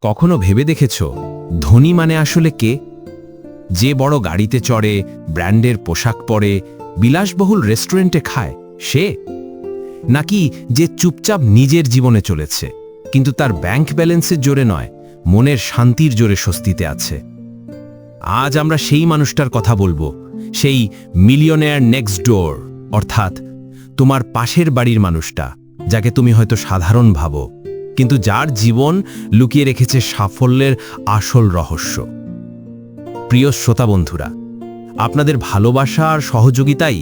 কখনো ভেবে দেখেছ ধনী মানে আসলে কে? যে বড় গাড়িতে চড়ে, ব্র্যান্ডের পোশাক পরে, বিলাসবহুল রেস্টুরেন্টে খায় সে? নাকি যে চুপচাপ নিজের জীবনে চলেছে, কিন্তু তার ব্যাংক ব্যালেন্সের জোরে নয়, মনের শান্তির জোরে স্বস্তিতে আছে? আজ আমরা সেই মানুষটার কথা বলবো, সেই মিলিয়নেয়ার নেক্সট ডোর, অর্থাৎ তোমার পাশের বাড়ির মানুষটা, যাকে তুমি হয়তো সাধারণ ভাবো, কিন্তু যার জীবন লুকিয়ে রেখেছে সাফল্যের আসল রহস্য। প্রিয় শ্রোতা বন্ধুরা, আপনাদের ভালোবাসা আর সহযোগিতাই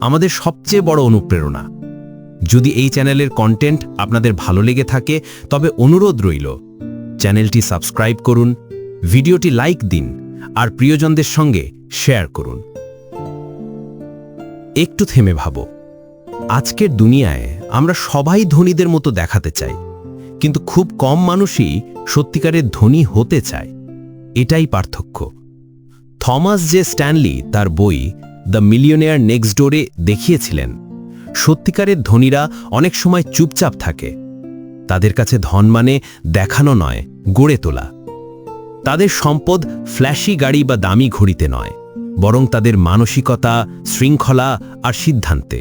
আমাদের সবচেয়ে বড় অনুপ্রেরণা। যদি এই চ্যানেলের কন্টেন্ট আপনাদের ভালো লেগে থাকে, তবে অনুরোধ রইল চ্যানেলটি সাবস্ক্রাইব করুন, ভিডিওটি লাইক দিন আর প্রিয়জনদের সঙ্গে শেয়ার করুন। একটু থেমে ভাবো, আজকের দুনিয়ায় আমরা সবাই ধনীদের মতো দেখাতে চাই, কিন্তু খুব কম মানুষই সত্যিকারের ধনী হতে চায়। এটাই পার্থক্য। থমাস জে স্ট্যানলি তার বই দ্য মিলিয়নেয়ার নেক্সট ডোরে দেখিয়েছিলেন, সত্যিকারের ধনীরা অনেক সময় চুপচাপ থাকে। তাদের কাছে ধন মানে দেখানো নয়, গড়ে তোলা। তাদের সম্পদ ফ্ল্যাশি গাড়ি বা দামি ঘড়িতে নয়, বরং তাদের মানসিকতা, শৃঙ্খলা আর সিদ্ধান্তে।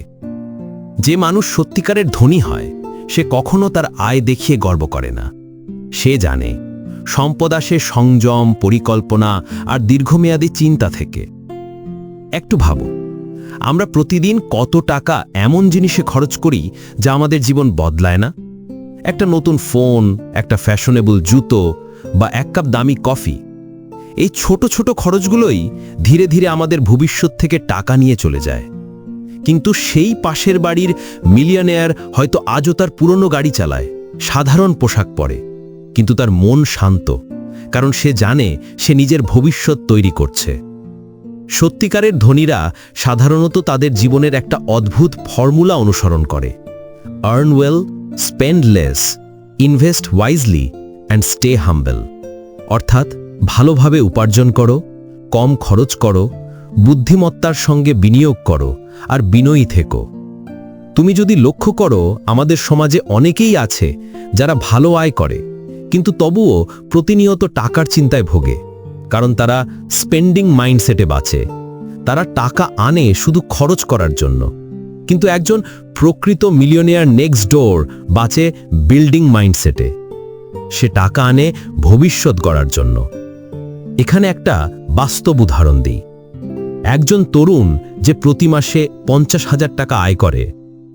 যে মানুষ সত্যিকারের ধনী হয়, সে কখনো তার আয় দেখিয়ে গর্ব করে না। সে জানে সম্পদ আসে সংযম, পরিকল্পনা আর দীর্ঘমেয়াদী চিন্তা থেকে। একটু ভাবো, আমরা প্রতিদিন কত টাকা এমন জিনিসে খরচ করি যা আমাদের জীবন বদলায় না? একটা নতুন ফোন, একটা ফ্যাশনেবল জুতো বা এক কাপ দামি কফি। এই ছোট ছোট খরচগুলোই ধীরে ধীরে আমাদের ভবিষ্যৎ থেকে টাকা নিয়ে চলে যায়। কিন্তু সেই পাশের বাড়ির মিলিয়নেয়ার হয়তো আজও তার পুরনো গাড়ি চালায়, সাধারণ পোশাক পরে, কিন্তু তার মন শান্ত, কারণ সে জানে সে নিজের ভবিষ্যৎ তৈরি করছে। সত্যিকারের ধনীরা সাধারণত তাদের জীবনের একটা অদ্ভুত ফর্মুলা অনুসরণ করে: earn well, spend less, invest wisely and stay humble. অর্থাৎ ভালোভাবে উপার্জন করো, কম খরচ করো, বুদ্ধিমত্তার সঙ্গে বিনিয়োগ করো আর বিনয়ী থেকো। তুমি যদি লক্ষ্য করো, আমাদের সমাজে অনেকেই আছে যারা ভালো আয় করে, কিন্তু তবুও প্রতিনিয়ত টাকার চিন্তায় ভোগে, কারণ তারা স্পেন্ডিং মাইন্ডসেটে বাঁচে। তারা টাকা আনে শুধু খরচ করার জন্য, কিন্তু একজন প্রকৃত মিলিয়নেয়ার নেক্সট ডোর বাঁচে বিল্ডিং মাইন্ডসেটে। সে টাকা আনে ভবিষ্যৎ গড়ার জন্য। এখানে একটা বাস্তব উদাহরণ দিই। একজন তরুণ যে প্রতি মাসে 50,000 টাকা আয় করে,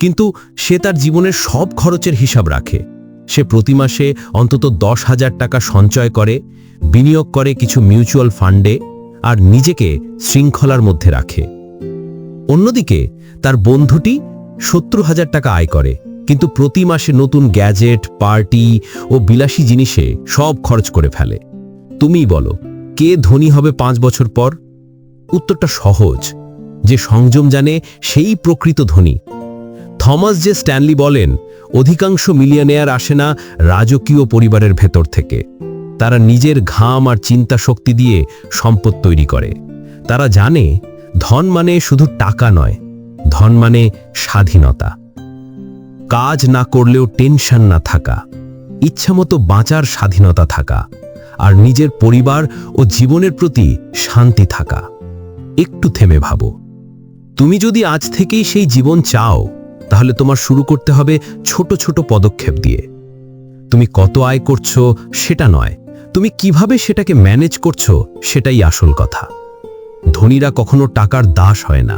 কিন্তু সে তার জীবনের সব খরচের হিসাব রাখে। সে প্রতি মাসে অন্তত 10,000 টাকা সঞ্চয় করে, বিনিয়োগ করে কিছু মিউচুয়াল ফান্ডে, আর নিজেকে শৃঙ্খলার মধ্যে রাখে। অন্যদিকে তার বন্ধুটি 70,000 টাকা আয় করে, কিন্তু প্রতি মাসে নতুন গ্যাজেট, পার্টি ও বিলাসী জিনিসে সব খরচ করে ফেলে। তুমিই বলো, কে ধনী হবে 5 বছর পর? উত্তরটা সহজ: যে সংযম জানে সেই প্রকৃত ধনী। থমাস জে স্ট্যানলি বলেন, অধিকাংশ মিলিয়নেয়ার আসে না রাজকীয় পরিবারের ভেতর থেকে। তারা নিজের ঘাম আর চিন্তা শক্তি দিয়ে সম্পদ তৈরি করে। তারা জানে ধন মানে শুধু টাকা নয়, ধন মানে স্বাধীনতা। কাজ না করলেও টেনশন না থাকা, ইচ্ছামতো বাঁচার স্বাধীনতা থাকা, আর নিজের পরিবার ও জীবনের প্রতি শান্তি থাকা। একটু থেমে ভাবো, তুমি যদি আজ থেকেই সেই জীবন চাও, তাহলে তোমার শুরু করতে হবে ছোট ছোট পদক্ষেপ দিয়ে। তুমি কত আয় করছো সেটা নয়, তুমি কিভাবে সেটাকে ম্যানেজ করছো সেটাই আসল কথা। ধনীরা কখনো টাকার দাস হয় না।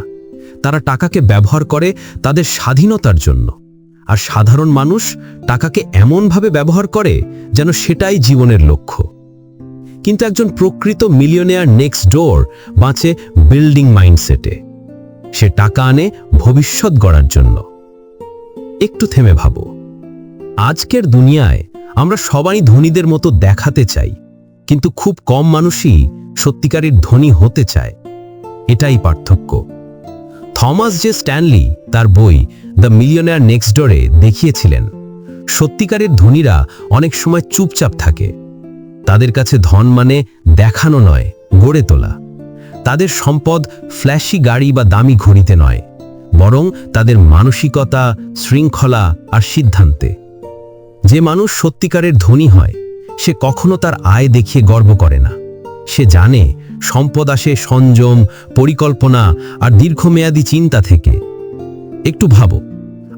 তারা টাকাকে ব্যবহার করে তাদের স্বাধীনতার জন্য, আর সাধারণ মানুষ টাকাকে এমনভাবে ব্যবহার করে যেন সেটাই জীবনের লক্ষ্য। কিন্তু একজন প্রকৃত মিলিয়নেয়ার নেক্সট ডোর বাঁচে বিল্ডিং মাইন্ডসেটে। সে টাকা আনে ভবিষ্যৎ গড়ার জন্য। একটু থেমে ভাবো, আজকের দুনিয়ায় আমরা সবাই ধনীদের মতো দেখাতে চাই, কিন্তু খুব কম মানুষই সত্যিকারের ধনী হতে চায়। এটাই পার্থক্য। থমাস জে স্ট্যানলি তার বই দ্য মিলিয়নেয়ার নেক্সট ডোরে দেখিয়েছিলেন, সত্যিকারের ধনীরা অনেক সময় চুপচাপ থাকে। তাদের কাছে ধন মানে দেখানো নয়, গড়ে তোলা। তাদের সম্পদ ফ্ল্যাশি গাড়ি বা দামি ঘড়িতে নয়, বরং তাদের মানসিকতা, শৃঙ্খলা আর সিদ্ধান্তে। যে মানুষ সত্যিকারের ধনী হয়, সে কখনো তার আয় দেখিয়ে গর্ব করে না। সে জানে সম্পদ আসে সংযম, পরিকল্পনা আর দীর্ঘমেয়াদী চিন্তা থেকে। একটু ভাবো,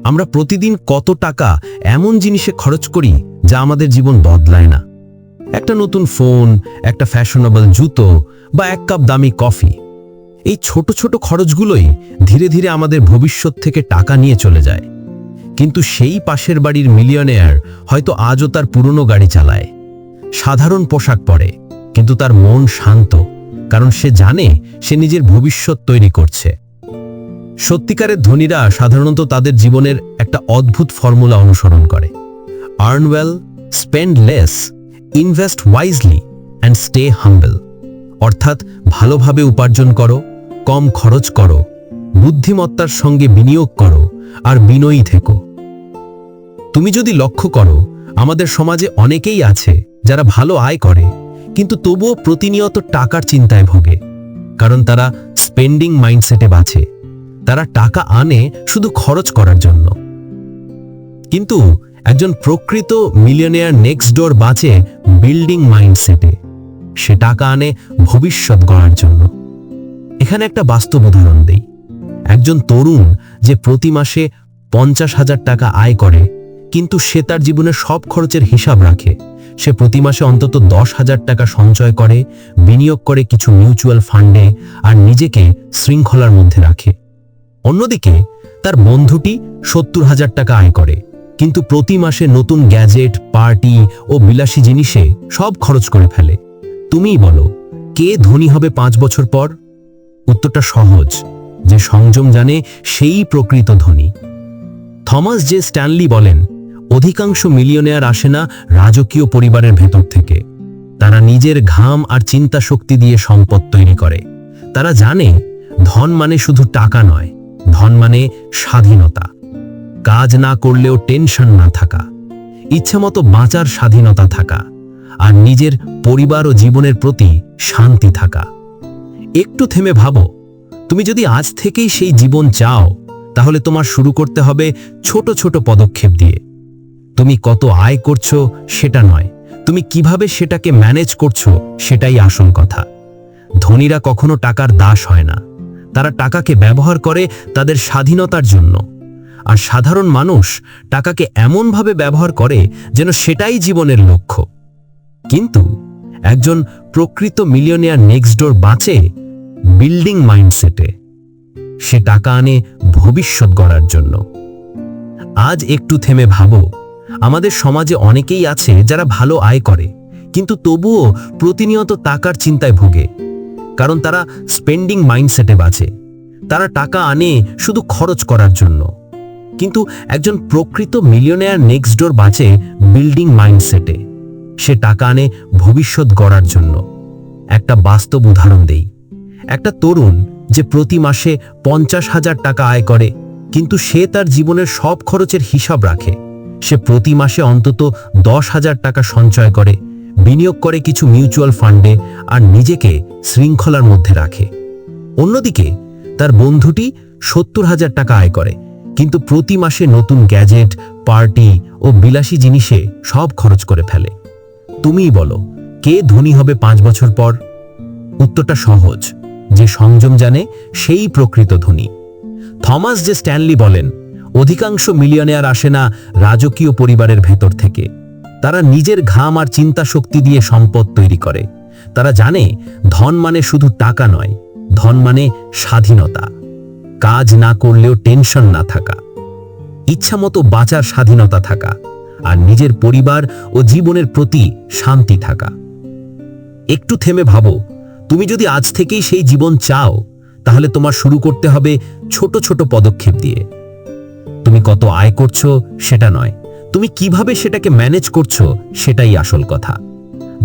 আমরা প্রতিদিন কত টাকা এমন জিনিসে খরচ করি যা আমাদের জীবন বদলায় না। একটা নতুন ফোন, একটা ফ্যাশনেবল জুতো বা এক কাপ দামি কফি। এই ছোট ছোট খরচগুলোই ধীরে ধীরে আমাদের ভবিষ্যৎ থেকে টাকা নিয়ে চলে যায়। কিন্তু সেই পাশের বাড়ির মিলিয়নেয়ার হয়তো আজও তার পুরনো গাড়ি চালায়, সাধারণ পোশাক পরে, কিন্তু তার মন শান্ত, কারণ সে জানে সে নিজের ভবিষ্যৎ তৈরি করছে। সত্যিকারের ধনীরা সাধারণত তাদের জীবনের একটা অদ্ভুত ফর্মুলা অনুসরণ করে: earn well, spend less, invest wisely and stay humble. অর্থাৎ ভালোভাবে উপার্জন করো, কম খরচ করো, বুদ্ধিমত্তার সঙ্গে বিনিয়োগ করো আর বিনয়ী থেকো। তুমি যদি লক্ষ্য করো, আমাদের সমাজে অনেকেই আছে যারা ভালো আয় করে কিন্তু তবুও প্রতিনিয়ত টাকার চিন্তায় ভোগে, কারণ তারা স্পেন্ডিং মাইন্ডসেটে বাঁচে। তারা টাকা আনে শুধু খরচ করার জন্য। কিন্তু একজন প্রকৃত মিলিয়নিয়ার নেক্সট ডোর বাঁচে বিল্ডিং মাইন্ডসেটে। সে টাকা আনে ভবিষ্যৎ গড়ার জন্য। এখানে একটা বাস্তব উদাহরণ দেই। একজন তরুণ যে প্রতি মাসে 50,000 টাকা আয় করে, কিন্তু সে তার জীবনের সব খরচের হিসাব রাখে। সে প্রতি মাসে অন্তত 10,000 টাকা সঞ্চয় করে, বিনিয়োগ করে কিছু মিউচুয়াল ফান্ডে, আর নিজেকে শৃঙ্খলার মধ্যে রাখে। অন্যদিকে তার বন্ধুটি 70,000 টাকা আয় করে, কিন্তু প্রতি মাসে নতুন গ্যাজেট, পার্টি ও বিলাসী জিনিসে সব খরচ করে ফেলে। তুমিই বলো, কে ধনী হবে 5 বছর পর? উত্তরটা সহজ: যে সংযম জানে সেই প্রকৃত ধনী। থমাস জে স্ট্যানলি বলেন, অধিকাংশ মিলিয়নেয়ার আসে না রাজকীয় পরিবারের ভেতর থেকে। তারা নিজের ঘাম আর চিন্তা শক্তি দিয়ে সম্পদ তৈরি করে। তারা জানে ধন মানে শুধু টাকা নয়, ধন মানে স্বাধীনতা। কাজ না করলেও টেনশন না থাকা, ইচ্ছামতো বাঁচার স্বাধীনতা থাকা, আর নিজের পরিবার ও জীবনের প্রতি শান্তি থাকা। একটু থেমে ভাবো, তুমি যদি আজ থেকেই সেই জীবন চাও, তাহলে তোমার শুরু করতে হবে ছোট ছোট পদক্ষেপ দিয়ে। তুমি কত আয় করছো সেটা নয়, তুমি কিভাবে সেটাকে ম্যানেজ করছো সেটাই আসল কথা। ধনীরা কখনো টাকার দাস হয় না। তারা টাকাকে ব্যবহার করে তাদের স্বাধীনতার জন্য। আর সাধারণ মানুষ টাকাকে এমনভাবে ব্যবহার করে যেন সেটাই জীবনের লক্ষ্য। কিন্তু একজন প্রকৃত মিলিয়নিয়ার নেক্সট ডোর বাঁচে বিল্ডিং মাইন্ডসেটে। সে টাকা আনে ভবিষ্যৎ গড়ার জন্য। আজ একটু থেমে ভাবো, আমাদের সমাজে অনেকেই আছে যারা ভালো আয় করে, কিন্তু তবুও প্রতিনিয়ত টাকার চিন্তায় ভোগে, কারণ তারা স্পেন্ডিং মাইন্ডসেটে বাঁচে। তারা টাকা আনে শুধু খরচ করার জন্য। কিন্তু একজন প্রকৃত মিলিয়নিয়ার নেক্সট ডোর বাঁচে বিল্ডিং মাইন্ডসেটে। সে টাকা আনে ভবিষ্যৎ গড়ার জন্য। একটা বাস্তব উদাহরণ দেই। একটা তরুণ যে প্রতি মাসে 50,000 টাকা আয় করে, কিন্তু সে তার জীবনের সব খরচের হিসাব রাখে। সে প্রতি মাসে অন্তত 10,000 টাকা সঞ্চয় করে, বিনিয়োগ করে কিছু মিউচুয়াল ফান্ডে, আর নিজেকে শৃঙ্খলার মধ্যে রাখে। অন্যদিকে তার বন্ধুটি 70,000 টাকা আয় করে, কিন্তু প্রতি মাসে নতুন গ্যাজেট, পার্টি ও বিলাসী জিনিসে সব খরচ করে ফেলে। তুমিই বলো, কে ধনী হবে 5 বছর পর? উত্তরটা সহজ: যে সংযম জানে সেই প্রকৃত ধনী। থমাস জে স্ট্যানলি বলেন, অধিকাংশ মিলিয়নিয়ার আসে না রাজকীয় পরিবারের ভেতর থেকে। তারা নিজের ঘাম আর চিন্তা শক্তি দিয়ে সম্পদ তৈরি করে। তারা জানে ধন মানে শুধু টাকা নয়, ধন মানে স্বাধীনতা। কাজ না করলেও টেনশন না থাকা, ইচ্ছামতো বাঁচার স্বাধীনতা থাকা, আর নিজের পরিবার ও জীবনের প্রতি শান্তি থাকা। একটু থেমে ভাবো, তুমি যদি আজ থেকেই সেই জীবন চাও, তাহলে তোমার শুরু করতে হবে ছোট ছোট পদক্ষেপ দিয়ে। তুমি কত আয় করছো সেটা নয়, তুমি কিভাবে সেটাকে ম্যানেজ করছো সেটাই আসল কথা।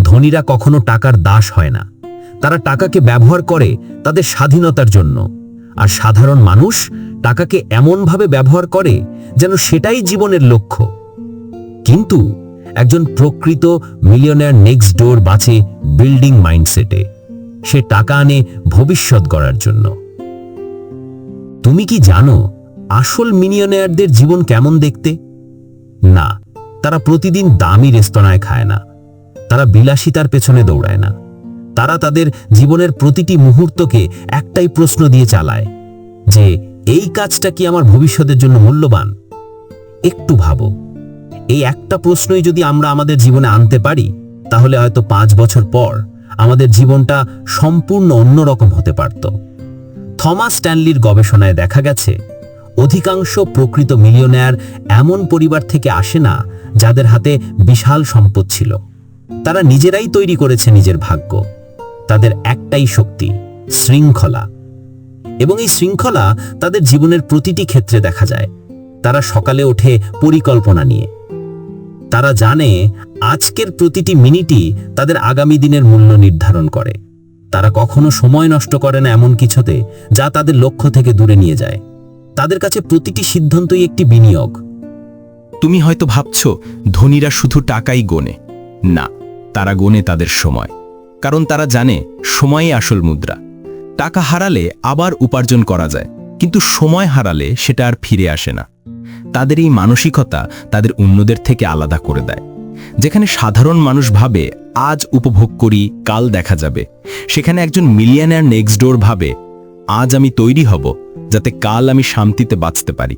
ধনীরা কখনো টাকার দাস হয় না। তারা টাকাকে ব্যবহার করে তাদের স্বাধীনতার জন্য। আর সাধারণ মানুষ টাকাকে এমনভাবে ব্যবহার করে যেন সেটাই জীবনের লক্ষ্য। কিন্তু একজন প্রকৃত মিলিয়নিয়ার নেক্সট ডোর বাঁচে বিল্ডিং মাইন্ডসেটে। সে টাকা আনে ভবিষ্যৎ গড়ার জন্য। তুমি কি জানো আসল মিলিয়নিয়ারদের জীবন কেমন দেখতে? না, তারা প্রতিদিন দামি রেস্তোরাঁয় খায় না। তারা বিলাসিতার পেছনে দৌড়ায় না। তারা তাদের জীবনের প্রতিটি মুহূর্তকে একটাই প্রশ্ন দিয়ে চালায় যে এই কাজটা কি আমার ভবিষ্যতের জন্য মূল্যবান। একটু ভাবো, এই একটা প্রশ্নই যদি আমরা আমাদের জীবনে আনতে পারি, তাহলে হয়তো 5 বছর পর আমাদের জীবনটা সম্পূর্ণ অন্যরকম হতে পারত। থমাস স্ট্যানলির গবেষণায় দেখা গেছে, অধিকাংশ প্রকৃত মিলিয়নেয়ার এমন পরিবার থেকে আসে না যাদের হাতে বিশাল সম্পদ ছিল। তারা নিজেরাই তৈরি করেছে নিজের ভাগ্য। তাদের একটাই শক্তি, শৃঙ্খলা। এবং এই শৃঙ্খলা তাদের জীবনের প্রতিটি ক্ষেত্রে দেখা যায়। তারা সকালে ওঠে পরিকল্পনা নিয়ে। তারা জানে আজকের প্রতিটি মিনিটই তাদের আগামী দিনের মূল্য নির্ধারণ করে। তারা কখনো সময় নষ্ট করে না এমন কিছুতে যা তাদের লক্ষ্য থেকে দূরে নিয়ে যায়। তাদের কাছে প্রতিটি সিদ্ধান্তই একটি বিনিয়োগ। তুমি হয়তো ভাবছো ধনীরা শুধু টাকাই গোনে। না, তারা গোনে তাদের সময়। কারণ তারা জানে সময়ই আসল মুদ্রা। টাকা হারালে আবার উপার্জন করা যায়, কিন্তু সময় হারালে সেটা আর ফিরে আসে না। তাদের এই মানসিকতা তাদের অন্যদের থেকে আলাদা করে দেয়। যেখানে সাধারণ মানুষ ভাবে আজ উপভোগ করি, কাল দেখা যাবে, সেখানে একজন মিলিয়নেয়ার নেক্সট ডোর ভাবে আজ আমি তৈরি হব যাতে কাল আমি শান্তিতে বাঁচতে পারি।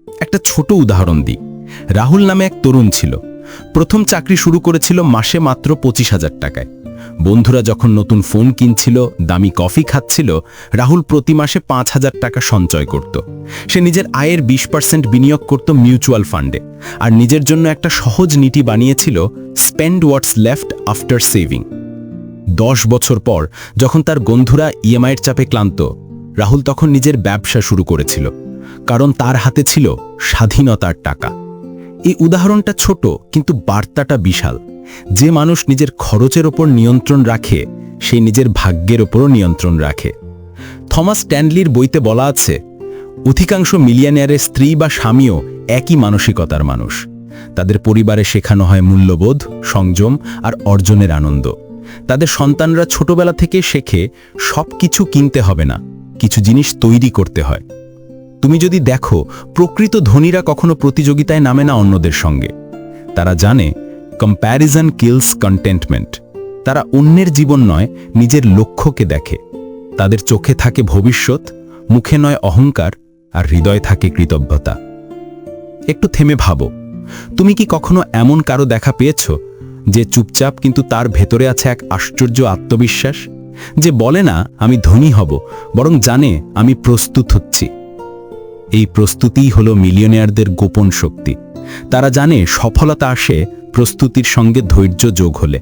একটা ছোট উদাহরণ দিই। রাহুল নামে এক তরুণ ছিল। প্রথম চাকরি শুরু করেছিল মাসে মাত্র 25,000 টাকায়। বন্ধুরা যখন নতুন ফোন কিনছিল, দামি কফি খাচ্ছিল, রাহুল প্রতি মাসে 5,000 টাকা সঞ্চয় করত। সে নিজের আয়ের 20% বিনিয়োগ করত মিউচুয়াল ফান্ডে, আর নিজের জন্য একটা সহজ নীতি বানিয়েছিল, স্পেন্ড হোয়াটস লেফট আফটার সেভিং। 10 বছর পর যখন তার বন্ধুরা ইএমআইয়ের চাপে ক্লান্ত, রাহুল তখন নিজের ব্যবসা শুরু করেছিল, কারণ তার হাতে ছিল স্বাধীনতার টাকা। এই উদাহরণটা ছোট, কিন্তু বার্তাটা বিশাল। যে মানুষ নিজের খরচের ওপর নিয়ন্ত্রণ রাখে, সেই নিজের ভাগ্যের ওপরও নিয়ন্ত্রণ রাখে। থমাস স্ট্যানলির বইতে বলা আছে, অধিকাংশ মিলিয়নেয়ারের স্ত্রী বা স্বামীও একই মানসিকতার মানুষ। তাদের পরিবারে শেখানো হয় মূল্যবোধ, সংযম আর অর্জনের আনন্দ। তাদের সন্তানরা ছোটবেলা থেকে শেখে সব কিছু কিনতে হবে না, কিছু জিনিস তৈরি করতে হয়। তুমি যদি দেখো, প্রকৃত ধনীরা কখনো প্রতিযোগিতায় নামে না অন্যদের সঙ্গে। তারা জানে কম্প্যারিজন কিলস কন্টেন্টমেন্ট। তারা অন্যের জীবন নয়, নিজের লক্ষ্যকে দেখে। তাদের চোখে থাকে ভবিষ্যৎ, মুখে নয় অহংকার, আর হৃদয়ে থাকে কৃতজ্ঞতা। একটু থেমে ভাবো, তুমি কি কখনো এমন কারো দেখা পেয়েছ যে চুপচাপ কিন্তু তার ভেতরে আছে এক আশ্চর্য আত্মবিশ্বাস, যে বলে না আমি ধনী হব, বরং জানে আমি প্রস্তুত হচ্ছি। এই প্রস্তুতিই হলো মিলিয়নেয়ারদের গোপন শক্তি। তারা জানে সফলতা আসে প্রস্তুতির সঙ্গে ধৈর্য যোগ হলে।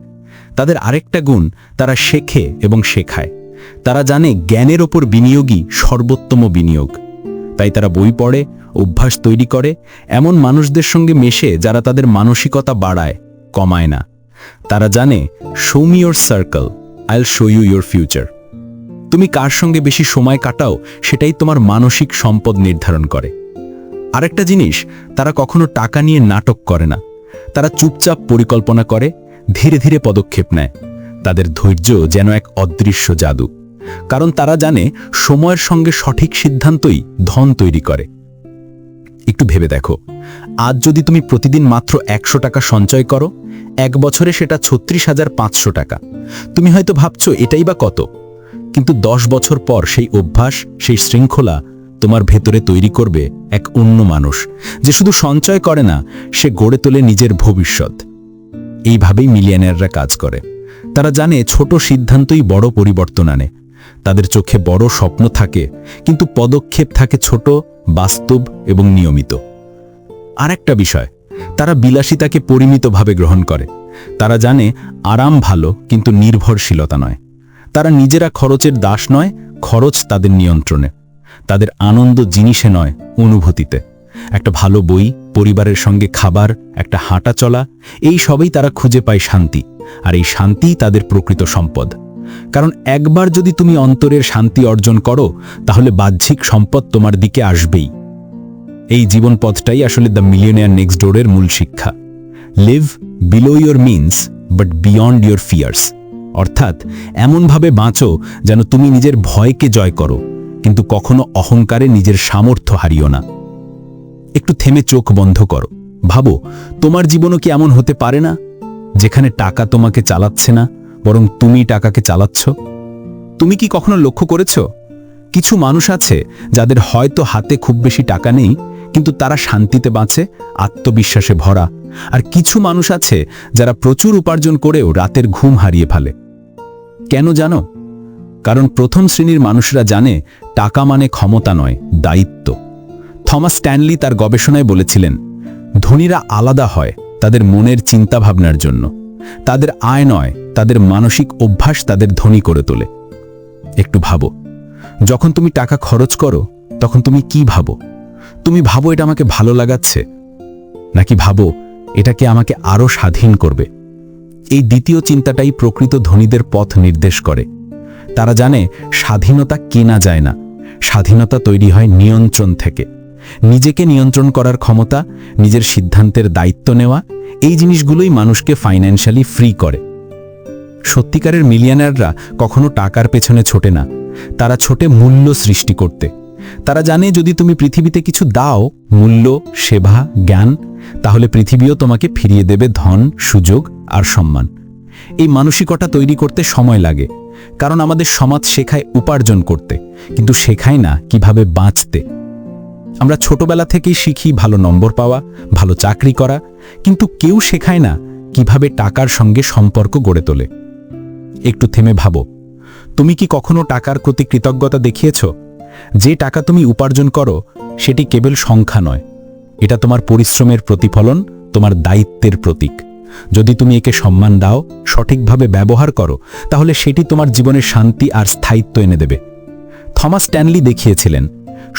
তাদের আরেকটা গুণ, তারা শেখে এবং শেখায়। তারা জানে জ্ঞানের ওপর বিনিয়োগই সর্বোত্তম বিনিয়োগ। তাই তারা বই পড়ে, অভ্যাস তৈরি করে, এমন মানুষদের সঙ্গে মেশে যারা তাদের মানসিকতা বাড়ায়, কমায় না। তারা জানে শো মি ইয়োর সার্কেল, আইল শো ইউ ইয়োর ফিউচার। তুমি কার সঙ্গে বেশি সময় কাটাও, সেটাই তোমার মানসিক সম্পদ নির্ধারণ করে। আরেকটা জিনিস, তারা কখনো টাকা নিয়ে নাটক করে না। তারা চুপচাপ পরিকল্পনা করে, ধীরে ধীরে পদক্ষেপ নেয়। তাদের ধৈর্য যেন এক অদৃশ্য জাদু, কারণ তারা জানে সময়ের সঙ্গে সঠিক সিদ্ধান্তই ধন তৈরি করে। একটু ভেবে দেখো, আজ যদি তুমি প্রতিদিন মাত্র 100 টাকা সঞ্চয় করো, 1 বছরে সেটা 36,500 টাকা। তুমি হয়তো ভাবছো এটাই বা কত, কিন্তু 10 বছর পর সেই অভ্যাস, সেই শৃঙ্খলা তোমার ভেতরে তৈরি করবে এক অন্য মানুষ, যে শুধু সঞ্চয় করে না, সে গড়ে তোলে নিজের ভবিষ্যৎ। এইভাবেই মিলিয়নেয়াররা কাজ করে। তারা জানে ছোট সিদ্ধান্তই বড় পরিবর্তন আনে। তাদের চোখে বড় স্বপ্ন থাকে, কিন্তু পদক্ষেপ থাকে ছোট, বাস্তব এবং নিয়মিত। আর একটা বিষয়, তারা বিলাসিতাকে পরিমিতভাবে গ্রহণ করে। তারা জানে আরাম ভালো, কিন্তু নির্ভরশীলতা নয়। তারা নিজেরা খরচের দাস নয়, খরচ তাদের নিয়ন্ত্রণে। তাদের আনন্দ জিনিসে নয়, অনুভূতিতে। একটা ভালো বই, পরিবারের সঙ্গে খাবার, একটা হাঁটা চলা, এই সবই তারা খুঁজে পায় শান্তি। আর এই শান্তিই তাদের প্রকৃত সম্পদ। কারণ একবার যদি তুমি অন্তরের শান্তি অর্জন করো, তাহলে বাহ্যিক সম্পদ তোমার দিকে আসবেই। এই জীবন পথটাই আসলে দ্য মিলিয়নেয়ার নেক্সট ডোরের মূল শিক্ষা। Live below your means but beyond your fears. অর্থাৎ এমনভাবে বাঁচো যেন তুমি নিজের ভয়কে জয় করো, কিন্তু কখনো অহংকারে নিজের সামর্থ্য হারিও না। একটু থেমে চোখ বন্ধ করো, ভাবো তোমার জীবনও কি এমন হতে পারে না? যেখানে টাকা তোমাকে চালাচ্ছে না, বরং তুমি টাকাকে চালাচ্ছ। তুমি কি কখনো লক্ষ্য করেছো, কিছু মানুষ আছে যাদের হয়তো হাতে খুব বেশি টাকা নেই, কিন্তু তারা শান্তিতে বাঁচে, আত্মবিশ্বাসে ভরা। আর কিছু মানুষ আছে যারা প্রচুর উপার্জন করেও রাতের ঘুম হারিয়ে ফেলে। কেন জানো? কারণ প্রথম শ্রেণীর মানুষরা জানে টাকা মানে ক্ষমতা নয়, দায়িত্ব। থমাস স্ট্যানলি তার গবেষণায় বলেছিলেন, ধনীরা আলাদা হয় তাদের মনের চিন্তাভাবনার জন্য। তাদের আয় নয়, তাদের মানসিক অভ্যাস তাদের ধনী করে তোলে। একটু ভাবো, যখন তুমি টাকা খরচ করো তখন তুমি কি ভাবো? তুমি ভাবো এটা আমাকে ভালো লাগাচ্ছে, নাকি ভাবো এটাকে আমাকে আরও স্বাধীন করবে? এই দ্বিতীয় চিন্তাটাই প্রকৃত ধনীদের পথ নির্দেশ করে। তারা জানে স্বাধীনতা কেনা যায় না, স্বাধীনতা তৈরি হয় নিয়ন্ত্রণ থেকে। নিজেকে নিয়ন্ত্রণ করার ক্ষমতা, নিজের সিদ্ধান্তের দায়িত্ব নেওয়া, এই জিনিসগুলোই মানুষকে ফাইন্যান্সিয়ালি ফ্রি করে। সত্যিকারের মিলিয়নাররা কখনো টাকার পেছনে ছোটে না, তারা ছোটে মূল্য সৃষ্টি করতে। তারা জানে যদি তুমি পৃথিবীতে কিছু দাও, মূল্য, সেবা, জ্ঞান, তাহলে পৃথিবীও তোমাকে ফিরিয়ে দেবে ধন, সুযোগ আর সম্মান। এই মানসিকতা তৈরি করতে সময় লাগে, কারণ আমাদের সমাজ শেখায় উপার্জন করতে, কিন্তু শেখায় না কিভাবে বাঁচতে। আমরা ছোটবেলা থেকেই শিখি ভালো নম্বর পাওয়া, ভালো চাকরি করা, কিন্তু কেউ শেখায় না কিভাবে টাকার সঙ্গে সম্পর্ক গড়ে তোলে। একটু থেমে ভাবো, তুমি কি কখনো টাকার প্রতি কৃতজ্ঞতা দেখিয়েছ? যে টাকা তুমি উপার্জন করো সেটি কেবল সংখ্যা নয়, এটা তোমার পরিশ্রমের প্রতিফলন, তোমার দায়িত্বের প্রতীক। যদি তুমি একে সম্মান দাও, সঠিকভাবে ব্যবহার করো, তাহলে সেটি তোমার জীবনে শান্তি আর স্থায়িত্ব এনে দেবে। থমাস স্ট্যানলি দেখিয়েছিলেন,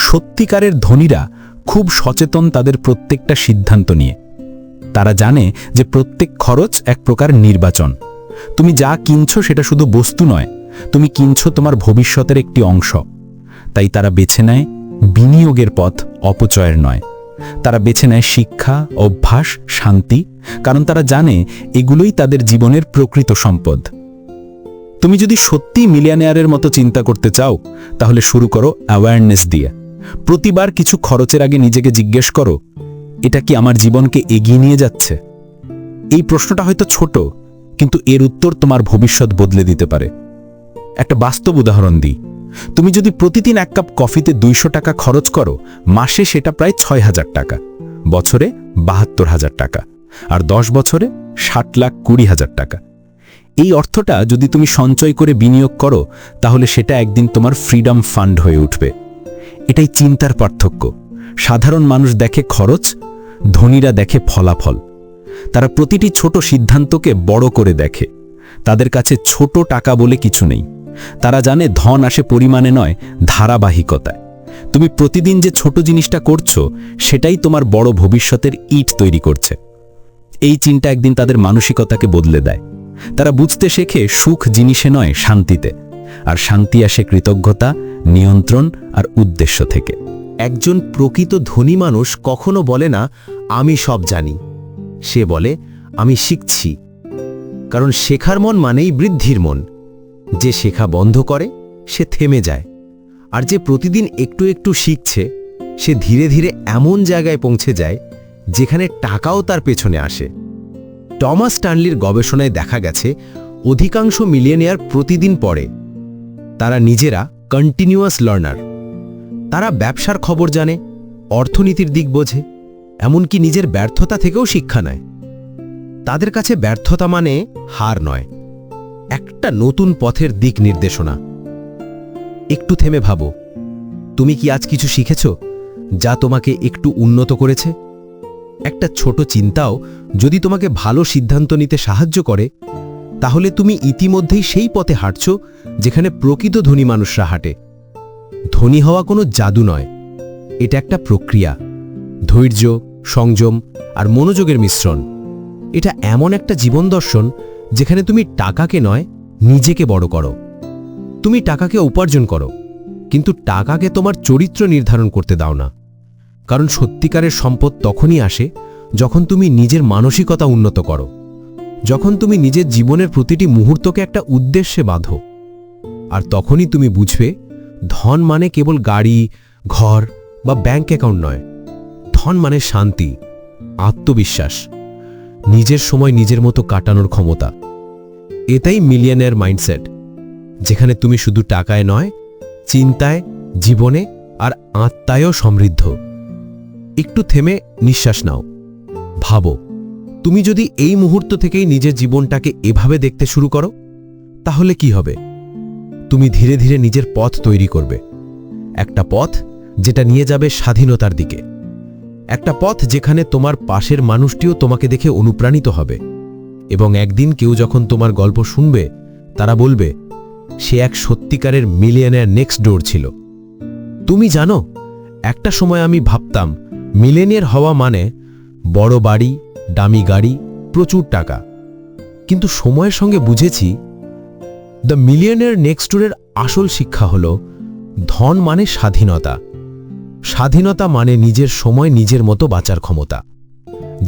সত্যিকারের ধনীরা খুব সচেতন তাদের প্রত্যেকটা সিদ্ধান্ত নিয়ে। তারা জানে যে প্রত্যেক খরচ এক প্রকার নির্বাচন। তুমি যা কিনছো সেটা শুধু বস্তু নয়, তুমি কিনছো তোমার ভবিষ্যতের একটি অংশ। তাই তারা বেছে নেয় বিনিয়োগের পথ, অপচয়ের নয়। তারা বেছে নেয় শিক্ষা, অভ্যাস, শান্তি, কারণ তারা জানে এগুলোই তাদের জীবনের প্রকৃত সম্পদ। তুমি যদি সত্যি মিলিয়নিয়ারের মতো চিন্তা করতে চাও, তাহলে শুরু করো অ্যাওয়ারনেস দিয়ে। প্রতিবার কিছু খরচের আগে নিজেকে জিজ্ঞেস করো, এটা কি আমার জীবনকে এগিয়ে নিয়ে যাচ্ছে? এই প্রশ্নটা হয়তো ছোট, কিন্তু এর উত্তর তোমার ভবিষ্যৎ বদলে দিতে পারে। একটা বাস্তব উদাহরণ দিই, তুমি যদি প্রতিদিন 1 কাপ কফিতে 200 টাকা খরচ করো, মাসে সেটা প্রায় 6,000 টাকা, বছরে 72,000 টাকা, আর 10 বছরে 60,20,000 টাকা। এই অর্থটা যদি তুমি সঞ্চয় করে বিনিয়োগ করো, তাহলে সেটা একদিন তোমার ফ্রিডম ফান্ড হয়ে উঠবে। এটাই চিন্তার পার্থক্য। সাধারণ মানুষ দেখে খরচ, ধনীরা দেখে ফলাফল। তারা প্রতিটি ছোট সিদ্ধান্তকে বড় করে দেখে। তাদের কাছে ছোট টাকা বলে কিছু নেই। তারা জানে ধন আসে পরিমাণে নয়, ধারাবাহিকতায়। তুমি প্রতিদিন যে ছোট জিনিসটা করছো, সেটাই তোমার বড় ভবিষ্যতের ইট তৈরি করছে। এই চিন্তা একদিন তাদের মানসিকতাকে বদলে দেয়। তারা বুঝতে শেখে সুখ জিনিসে নয়, শান্তিতে। আর শান্তি আসে কৃতজ্ঞতা, নিয়ন্ত্রণ আর উদ্দেশ্য থেকে। একজন প্রকৃত ধনী মানুষ কখনো বলে না আমি সব জানি, সে বলে আমি শিখছি। কারণ শেখার মন মানেই বৃদ্ধির মন। যে শেখা বন্ধ করে সে থেমে যায়, আর যে প্রতিদিন একটু একটু শিখছে সে ধীরে ধীরে এমন জায়গায় পৌঁছে যায় যেখানে টাকাও তার পেছনে আসে। টমাস স্ট্যানলির গবেষণায় দেখা গেছে অধিকাংশ মিলিয়নিয়ার প্রতিদিন পড়ে। তারা নিজেরা কন্টিনিউয়াস লার্নার। তারা ব্যবসার খবর জানে, অর্থনীতির দিক বোঝে, এমনকি নিজের ব্যর্থতা থেকেও শিক্ষা নেয়। তাদের কাছে ব্যর্থতা মানে হার নয়, একটা নতুন পথের দিক নির্দেশনা। একটু থেমে ভাবো, তুমি কি আজ কিছু শিখেছ যা তোমাকে একটু উন্নত করেছে? একটা ছোট চিন্তাও যদি তোমাকে ভালো সিদ্ধান্ত নিতে সাহায্য করে, তাহলে তুমি ইতিমধ্যেই সেই পথে হাঁটছ যেখানে প্রকৃত ধনী মানুষরা হাঁটে। ধনী হওয়া কোনো জাদু নয়, এটা একটা প্রক্রিয়া। ধৈর্য, সংযম আর মনোযোগের মিশ্রণ। এটা এমন একটা জীবন দর্শন যেখানে তুমি টাকাকে নয়, নিজেকে বড় করো। তুমি টাকাকে উপার্জন করো, কিন্তু টাকাকে তোমার চরিত্র নির্ধারণ করতে দাও না। কারণ সত্যিকারের সম্পদ তখনই আসে যখন তুমি নিজের মানসিকতা উন্নত করো, যখন তুমি নিজের জীবনের প্রতিটি মুহূর্তকে একটা উদ্দেশ্যে বাঁধো। আর তখনই তুমি বুঝবে ধন মানে কেবল গাড়ি, ঘর বা ব্যাংক অ্যাকাউন্ট নয়। ধন মানে শান্তি, আত্মবিশ্বাস, নিজের সময় নিজের মতো কাটানোর ক্ষমতা। এটাই মিলিয়নেয়ার মাইন্ডসেট, যেখানে তুমি শুধু টাকায় নয়, চিন্তায়, জীবনে আর আত্মায়ও সমৃদ্ধ। একটু থেমে নিঃশ্বাস নাও, ভাবো, তুমি যদি এই মুহূর্ত থেকেই নিজের জীবনটাকে এভাবে দেখতে শুরু করো, তাহলে কি হবে? তুমি ধীরে ধীরে নিজের পথ তৈরি করবে, একটা পথ যেটা নিয়ে যাবে স্বাধীনতার দিকে, একটা পথ যেখানে তোমার পাশের মানুষটিও তোমাকে দেখে অনুপ্রাণিত হবে, এবং একদিন কেউ যখন তোমার গল্প শুনবে, তারা বলবে, সে এক সত্যিকারের মিলিয়নেয়ার নেক্সট ডোর ছিল। তুমি জানো, একটা সময় আমি ভাবতাম মিলিয়নেয়ার হওয়া মানে বড় বাড়ি, দামি গাড়ি, প্রচুর টাকা। কিন্তু সময়ের সঙ্গে বুঝেছি, দ্য মিলিয়নেয়ার নেক্সট ডোরের আসল শিক্ষা হল, ধন মানে স্বাধীনতা। স্বাধীনতা মানে নিজের সময় নিজের মতো বাঁচার ক্ষমতা,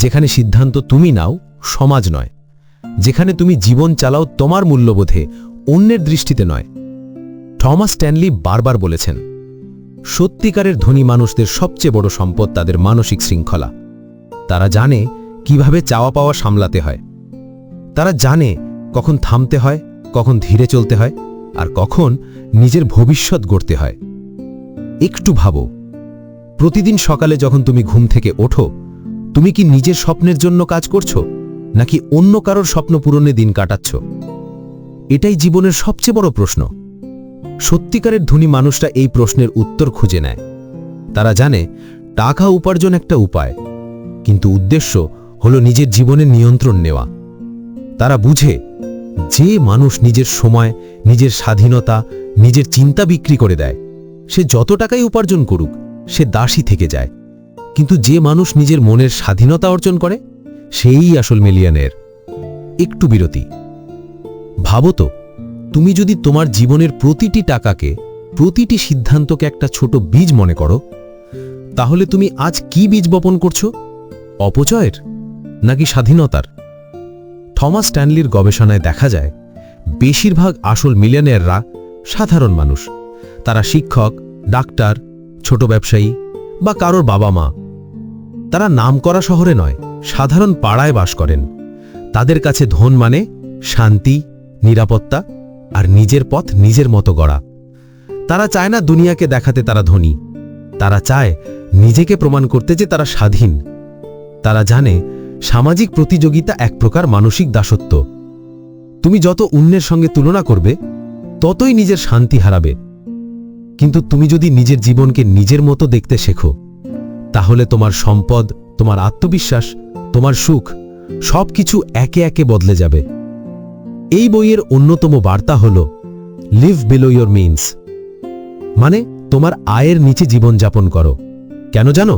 যেখানে সিদ্ধান্ত তুমি নাও, সমাজ নয়, যেখানে তুমি জীবন চালাও তোমার মূল্যবোধে, অন্যের দৃষ্টিতে নয়। থমাস স্ট্যানলি বারবার বলেছেন, সত্যিকারের ধনী মানুষদের সবচেয়ে বড় সম্পদ তাদের মানসিক শৃঙ্খলা। তারা জানে কিভাবে চাওয়া পাওয়া সামলাতে হয়। তারা জানে কখন থামতে হয়, কখন ধীরে চলতে হয়, আর কখন নিজের ভবিষ্যৎ গড়তে হয়। একটু ভাবো, প্রতিদিন সকালে যখন তুমি ঘুম থেকে ওঠো, তুমি কি নিজের স্বপ্নের জন্য কাজ করছো, নাকি অন্য কারোর স্বপ্ন পূরণে দিন কাটাচ্ছ? এটাই জীবনের সবচেয়ে বড় প্রশ্ন। সত্যিকারের ধনী মানুষরা এই প্রশ্নের উত্তর খুঁজে নেয়। তারা জানে টাকা উপার্জন একটা উপায়, কিন্তু উদ্দেশ্য হলো নিজের জীবনের নিয়ন্ত্রণ নেওয়া। তারা বুঝে, যে মানুষ নিজের সময়, নিজের স্বাধীনতা, নিজের চিন্তা বিক্রি করে দেয়, সে যত টাকাই উপার্জন করুক, সে দাসী থেকে যায়। কিন্তু যে মানুষ নিজের মনের স্বাধীনতা অর্জন করে, সেই আসল মিলিয়নেয়ার। একটু বিরতি। ভাবো তো, তুমি যদি তোমার জীবনের প্রতিটি টাকাকে, প্রতিটি সিদ্ধান্তকে একটা ছোট বীজ মনে করো, তাহলে তুমি আজ কি বীজ বপন করছো? অপচয়ের নাকি স্বাধীনতার? থমাস স্ট্যানলির গবেষণায় দেখা যায়, বেশিরভাগ আসল মিলিয়নেয়াররা সাধারণ মানুষ। তারা শিক্ষক, ডাক্তার, ছোট ব্যবসায়ী বা কারোর বাবা মা। তারা নামকরা শহরে নয়, সাধারণ পাড়ায় বাস করেন। তাদের কাছে ধন মানে শান্তি, নিরাপত্তা আর নিজের পথ নিজের মতো গড়া। তারা চায় না দুনিয়াকে দেখাতে তারা ধনী, তারা চায় নিজেকে প্রমাণ করতে যে তারা স্বাধীন। তারা জানে সামাজিক প্রতিযোগিতা এক প্রকার মানসিক দাসত্ব। তুমি যত অন্যের সঙ্গে তুলনা করবে, ততই নিজের শান্তি হারাবে। কিন্তু তুমি যদি নিজের জীবনকে নিজের মতো দেখতে শেখো, তাহলে তোমার সম্পদ, তোমার আত্মবিশ্বাস, তোমার সুখ সবকিছু একে একে বদলে যাবে। এই বইয়ের অন্যতম বার্তা হল, লিভ বিলো ইয়োর মিনস, মানে তোমার আয়ের নিচে জীবনযাপন করো। কেন জানো?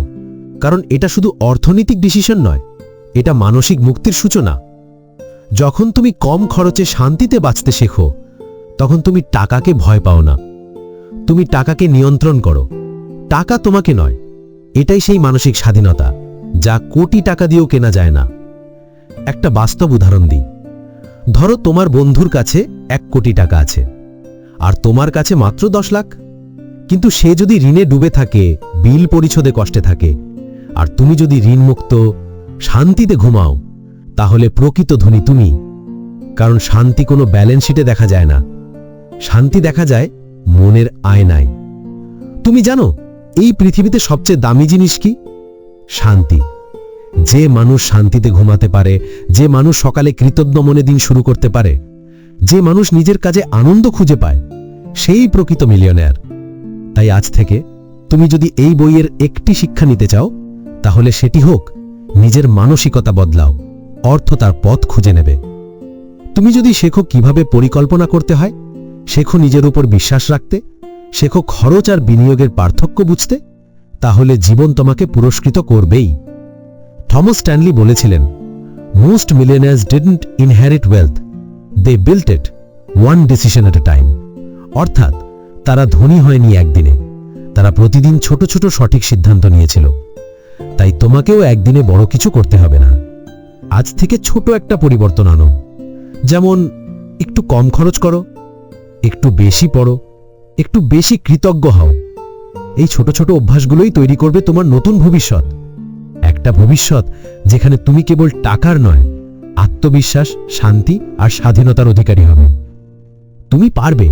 কারণ এটা শুধু অর্থনৈতিক ডিসিশন নয়, এটা মানসিক মুক্তির সূচনা। যখন তুমি কম খরচে শান্তিতে বাঁচতে শেখো, তখন তুমি টাকাকে ভয় পাও না, তুমি টাকাকে নিয়ন্ত্রণ করো। টাকা তোমাকে নয়, এটাই সেই মানসিক স্বাধীনতা যা কোটি টাকা দিয়েও কেনা যায় না। একটা বাস্তব উদাহরণ দিই। ধরো তোমার বন্ধুর কাছে 1 কোটি টাকা আছে, আর তোমার কাছে মাত্র 10 লাখ। কিন্তু সে যদি ঋণে ডুবে থাকে, বিল পরিশোধে কষ্টে থাকে, আর তুমি যদি ঋণমুক্ত, শান্তিতে ঘুমাও, তাহলে প্রকৃত ধনী তুমি। কারণ শান্তি কোনো ব্যালেন্স শিটে দেখা যায় না, শান্তি দেখা যায় মনের আয়নায়। তুমি জানো এই পৃথিবীতে সবচেয়ে দামি জিনিস কি? শান্তি। যে মানুষ শান্তিতে ঘুমাতে পারে, যে মানুষ সকালে কৃতজ্ঞ মনে দিন শুরু করতে পারে, যে মানুষ নিজের কাজে আনন্দ খুঁজে পায়, সেই প্রকৃত মিলিয়নেয়ার। তাই আজ থেকে তুমি যদি এই বইয়ের একটি শিক্ষা নিতে চাও, তাহলে সেটি হোক, নিজের মানসিকতা বদলাও, অর্থ তার পথ খুঁজে নেবে। তুমি যদি শেখো কিভাবে পরিকল্পনা করতে হয়, শেখো নিজের উপর বিশ্বাস রাখতে, শেখো খরচ আর বিনিয়োগের পার্থক্য বুঝতে, তাহলে জীবন তোমাকে পুরস্কৃত করবেই। থমাস স্ট্যানলি বলেছিলেন, most millionaires didn't inherit wealth, they built it one decision at a time. অর্থাৎ তারা ধনী হয়নি একদিনে, তারা প্রতিদিন ছোট ছোট সঠিক সিদ্ধান্ত নিয়েছিল। তাই তোমাকেও একদিনে বড় কিছু করতে হবে না। আজ থেকে ছোট একটা পরিবর্তন আনো, যেমন একটু কম খরচ করো, একটু বেশি পড়ো, একটু বেশি কৃতজ্ঞ হও। এই ছোট ছোট অভ্যাসগুলোই তৈরি করবে তোমার নতুন ভবিষ্যৎ, একটা ভবিষ্যৎ যেখানে তুমি কেবল টাকার নয়, আত্মবিশ্বাস, শান্তি আর স্বাধীনতার অধিকারী হবে। তুমি পারবে,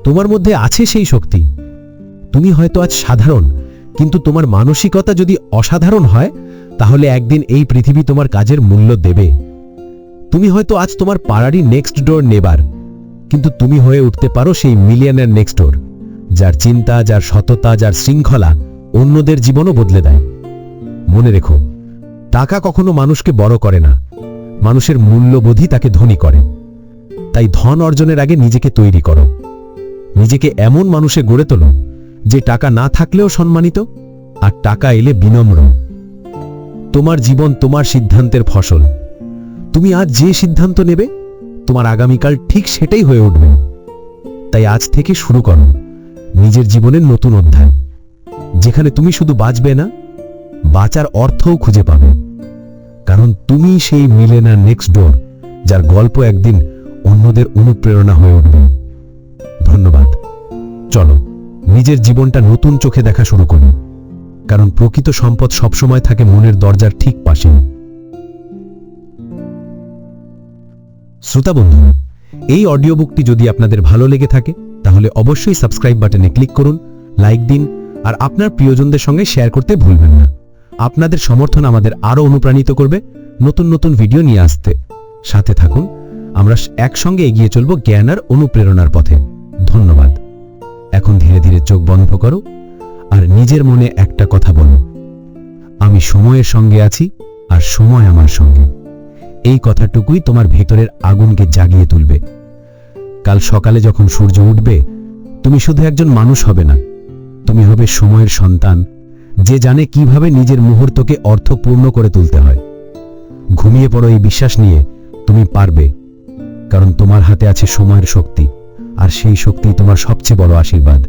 তোমার মধ্যে আছে সেই শক্তি। তুমি হয়তো আজ সাধারণ, কিন্তু তোমার মানসিকতা যদি অসাধারণ হয়, তাহলে একদিন এই পৃথিবী তোমার কাজের মূল্য দেবে। তুমি হয়তো আজ তোমার পাড়ারই নেক্সট ডোর নেবার, কিন্তু তুমি হয়ে উঠতে পারো সেই মিলিয়নের নেক্সট ডোর, যার চিন্তা, যার সততা, যার শৃঙ্খলা অন্যদের জীবনও বদলে দেয়। মনে রেখো, টাকা কখনো মানুষকে বড় করে না, মানুষের মূল্যবোধই তাকে ধনী করে। তাই ধন অর্জনের আগে নিজেকে তৈরি করো, নিজেকে এমন মানুষে গড়ে তোলো যে টাকা না থাকলেও সম্মানিত, আর টাকা এলে বিনম্র। তোমার জীবন তোমার সিদ্ধান্তের ফসল। তুমি আজ যে সিদ্ধান্ত নেবে, তোমার আগামীকাল ঠিক সেটাই হয়ে উঠবে। তাই আজ থেকে শুরু করো নিজের জীবনের নতুন অধ্যায়, যেখানে তুমি শুধু বাঁচবে না, বাঁচার অর্থও খুঁজে পাবে। কারণ তুমি সেই মিলিয়নার নেক্সট ডোর, যার গল্প একদিন অন্যদের অনুপ্রেরণা হয়ে উঠবে। ধন্যবাদ। চলো নিজের জীবনটা নতুন চোখে দেখা শুরু করি, কারণ প্রকৃত সম্পদ সবসময় থাকে মনের দরজার ঠিক পাশে। শ্রোতা বন্ধুরা, এই অডিও বুকটি যদি আপনাদের ভালো লেগে থাকে, তাহলে অবশ্যই সাবস্ক্রাইব বাটনে ক্লিক করুন, লাইক দিন, আর আপনার প্রিয়জনদের সঙ্গে শেয়ার করতে ভুলবেন না। আপনাদের সমর্থন আমাদের আরও অনুপ্রাণিত করবে নতুন নতুন ভিডিও নিয়ে আসতে। সাথে থাকুন, আমরা একসঙ্গে এগিয়ে চলব জ্ঞান আর অনুপ্রেরণার পথে। ধন্যবাদ। এখন ধীরে ধীরে চোখ বন্ধ করো আর নিজের মনে একটা কথা বলো, আমি সময়ের সঙ্গে আছি আর সময় আমার সঙ্গে। এই কথাটুকুই তোমার ভেতরের আগুনকে জাগিয়ে তুলবে। কাল সকালে যখন সূর্য উঠবে, তুমি শুধু একজন মানুষ হবে না, তুমি হবে সময়ের সন্তান, যে জানে কিভাবে নিজের মুহূর্তকে অর্থপূর্ণ করে তুলতে হয়। ঘুমিয়ে পড়ো এই বিশ্বাস নিয়ে, তুমি পারবে, কারণ তোমার হাতে আছে সময়ের শক্তি, আর সেই শক্তি তোমার সবচেয়ে বড় আশীর্বাদ।